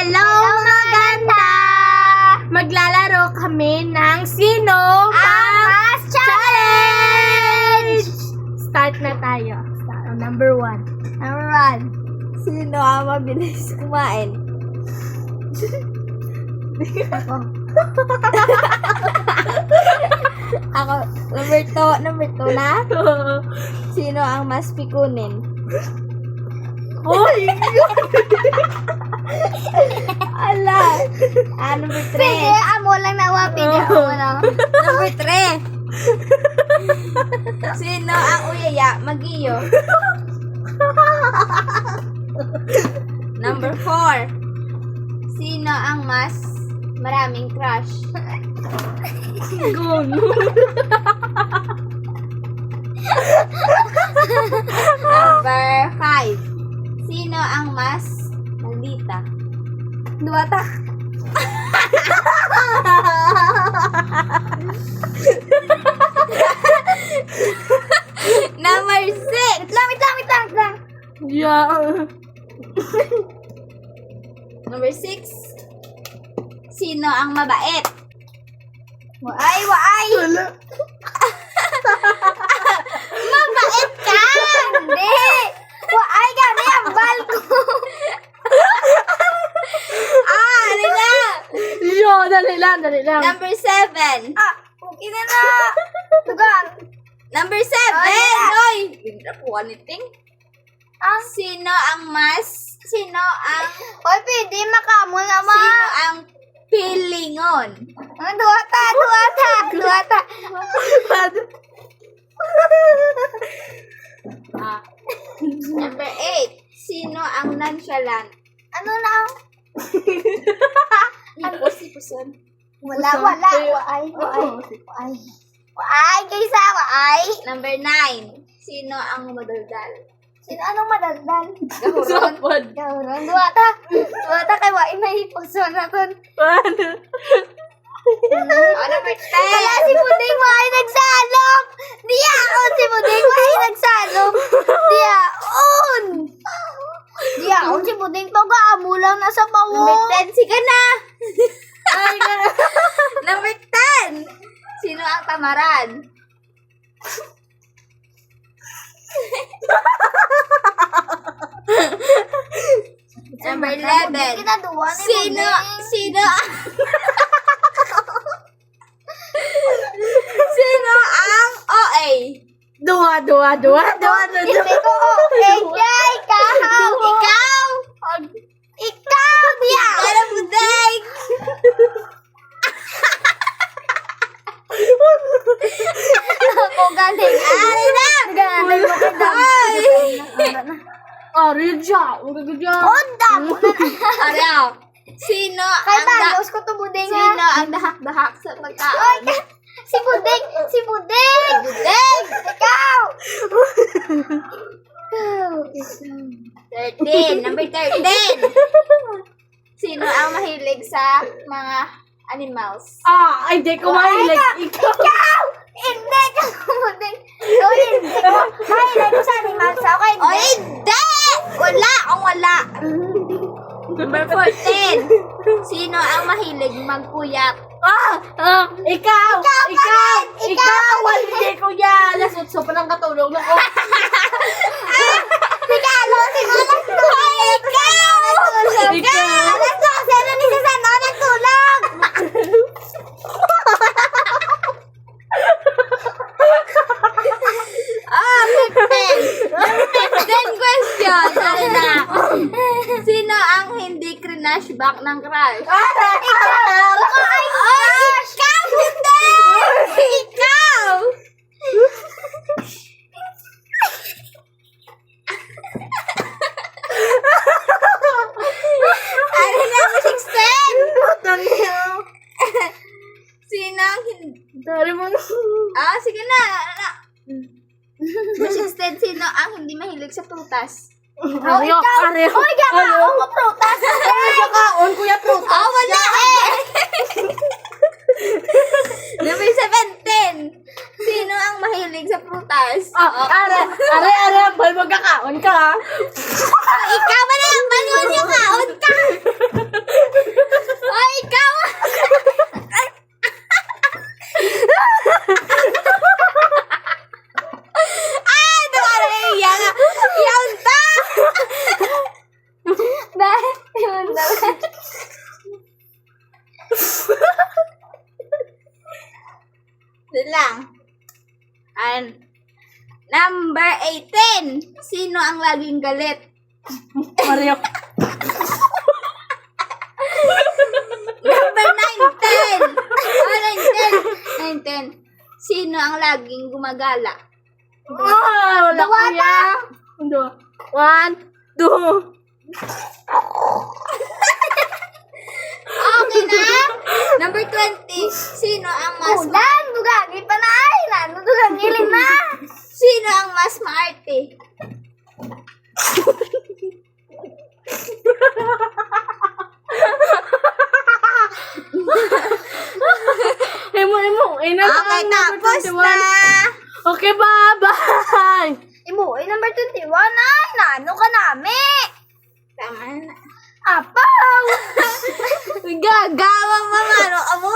Hello mga ganda! Maglalaro kami ng Sino ang Mas Challenge! Start na tayo. Number 1. Number 1. Sino ang mabilis kumain? Ako. Number 2 na. Sino ang mas pikunin? Uy! Ala. Number 3. Pwede, amo lang nawa. Pwede, amo lang. Number 3. Sino ang uyaya mag-iyo? Number 4. Sino ang mas maraming crush? Gono. Number 5. Sino ang mas maldita? Duwata. Number 6. Wait lang. Yeah. Number 6. Sino ang mabait? Waay! Mabait ka! Hindi! Waay ka na yung bal ko! Ano na? Yo, dali lang. Number 7. Okay na na! Tugang! Number 7. Oy! Ganda po, anything? Sino ang Hoy, pwede makamo naman! sino ang pilingon? Duwata! Number 8. Sino ang nonchalant? Ano na? Ipos-iposon. Wala. Waay, kaysa waay! Number 9. Sino ang madaldal? Sino anong madaldal? Gahuron. Gawron, duwata kay waay may ipuso na ton. Number 10. Wala si Puding waay nagsalok! Diyaon si Puding waay nagsalok! Diyaon si Puding to gaamo lang nasa Number bawo! 10. Sige na! Number 10. Sino ang tamaran? Number 11. Kinaduwa ni Sino ang OA? Dua. Hindi ko okay, ikaw, diya! Ano mo, Dave? Ako galing. Ano na? Galing mo kay Ay! Arija, Onda! Ano? Sino Kay ang Talos ko to Buding ha? Sino ang dahak-dahak sa pagkaon? Si Buding! Budeng! Ikaw! 13. Number 13. Sino ang mahilig sa mga animals? Hindi ko mahilig. Ikaw! Hindi ka Buding. Hindi ko mahilig ko sa animals. Okay, O hindi! Wala. Number 14. Sino ang mahilig magpuyat? Ikaw! Hindi ko yan! Nasutso pa ng katulog na ko. Regalo, simulan ko! Ikaw! Natulog ka! Alas 12 na ni Susano, natulog! Number 15 question. Ano na? Sino ang hindi crush back ng crush? Ikaw! Ikaw! Hindi! Ikaw! Ano na? 16! Sino ang hindi... Dari mo na. Sige na. Number 16, sino ang hindi mahilig sa prutas? Areo. Hoy, gakaon ko prutas. Gakaon kuya prutas. Wala Number 17, sino ang mahilig sa prutas? Are, bal magkakaon ka. Ikaw ba na? Paano niya kaon ka? Yun na. Doon lang. Number 18. Sino ang laging galit? Mario. Number 19. 19. Sino ang laging gumagala? Wala kuya. 1, 2. Okay na? Number 20. Sino ang mas Ulan, dugagi pa na ay. Nano, dugangilin na. Sino ang mas maarte? Imo. Okay, tapos na. Okay, bye-bye. Imo, number 21 ay. Nano ka nami. Tama na. Apaw. Gagawang mamano. Amo,